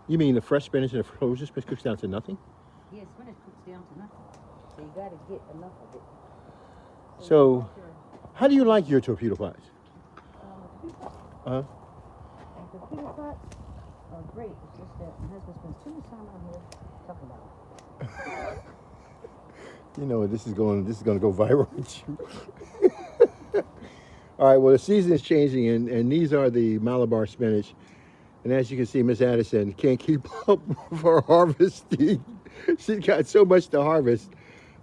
You mean the fresh spinach and the frozen spinach cooks down to nothing? Yeah, spinach cooks down to nothing. So you got to get enough of it. So, how do you like your torpedo pots? The torpedo pots are great. It's just that my husband spends too much time out here talking about it. You know, this is going to go viral with you. All right, well, the season is changing, and these are the Malabar spinach. And as you can see, Miss Addison can't keep up with her harvesting. She's got so much to harvest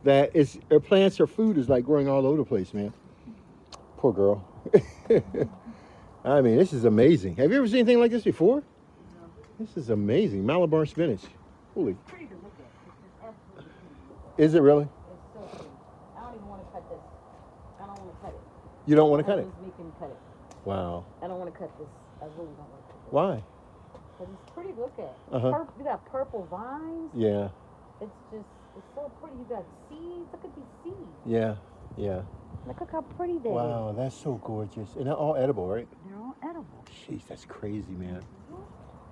that her plants, her food is like growing all over the place, man. Poor girl. I mean, this is amazing. Have you ever seen anything like this before? No. This is amazing. Malabar spinach. Holy. It's pretty to look at. It's absolutely pretty. Is it really? It's so pretty. I don't even want to cut this. I don't want to cut it. You don't want to cut it? We can cut it. Wow. I don't want to cut this. I really don't want to cut it. Why? Because it's pretty to look at. Uh-huh. You got purple vines. Yeah. It's so pretty. You got seeds. Look at these seeds. Yeah. Yeah. Look how pretty they are. Wow, that's so gorgeous. And they're all edible, right? They're all edible. Jeez, that's crazy, man.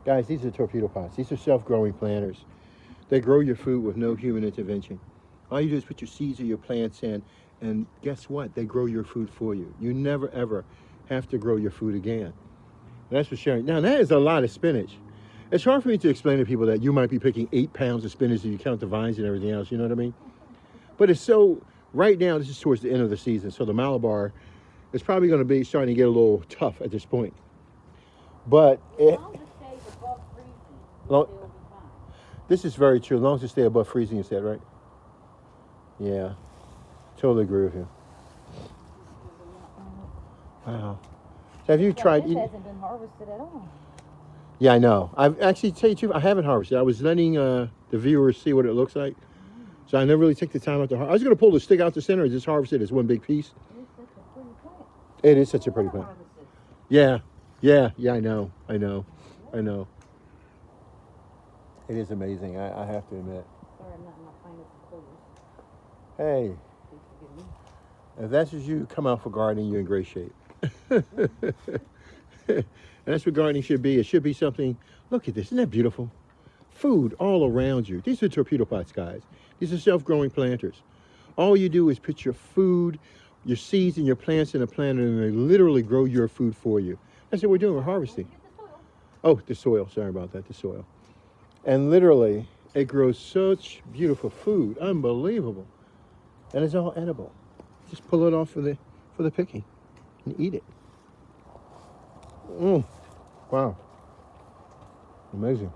Guys, these are torpedo pots. These are self-growing planters. They grow your food with no human intervention. All you do is put your seeds or your plants in, and guess what? They grow your food for you. You never, ever have to grow your food again. And that's for sharing. Now, that is a lot of spinach. It's hard for me to explain to people that you might be picking 8 pounds of spinach if you count the vines and everything else, you know what I mean? But it's so, right now, this is towards the end of the season, so the Malabar is probably going to be starting to get a little tough at this point. But as long as it stays above freezing, it'll be fine. This is very true. As long as it stays above freezing, you said, right? Yeah. Totally agree with you. Wow. So have you tried eating? This hasn't been harvested at all. Yeah, I know. I've actually, tell you the truth, I haven't harvested. I was letting the viewers see what it looks like. So I never really took the time out to harvest. I was going to pull the stick out the center and just harvest it as one big piece. It's such a pretty plant. It is such a pretty plant. Yeah. Yeah, I know. It is amazing, I have to admit. Sorry, I'm not in my finest clothes. Hey, Please forgive me. if that's just you, come out for gardening, you're in great shape. And that's what gardening should be. It should be something, look at this, isn't that beautiful? Food all around you. These are torpedo pots, guys. These are self-growing planters. All you do is put your food, your seeds and your plants in a planter, and they literally grow your food for you. That's what we're doing, we're harvesting. Oh, the soil, sorry about that, the soil. And literally, it grows such beautiful food, unbelievable. And it's all edible. Just pull it off for the picking and eat it. Wow. Amazing.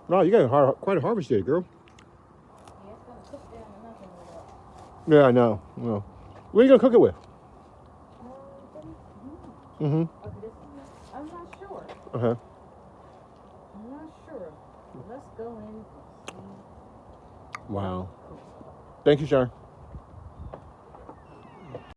Wow, you got quite a harvest there, girl. Yeah, it's going to cook down to nothing with that. Yeah, I know. Well, what are you going to cook it with? Okay, I'm not sure. Uh-huh. I'm not sure. Let's go in and see. Wow. Thank you, Sharon.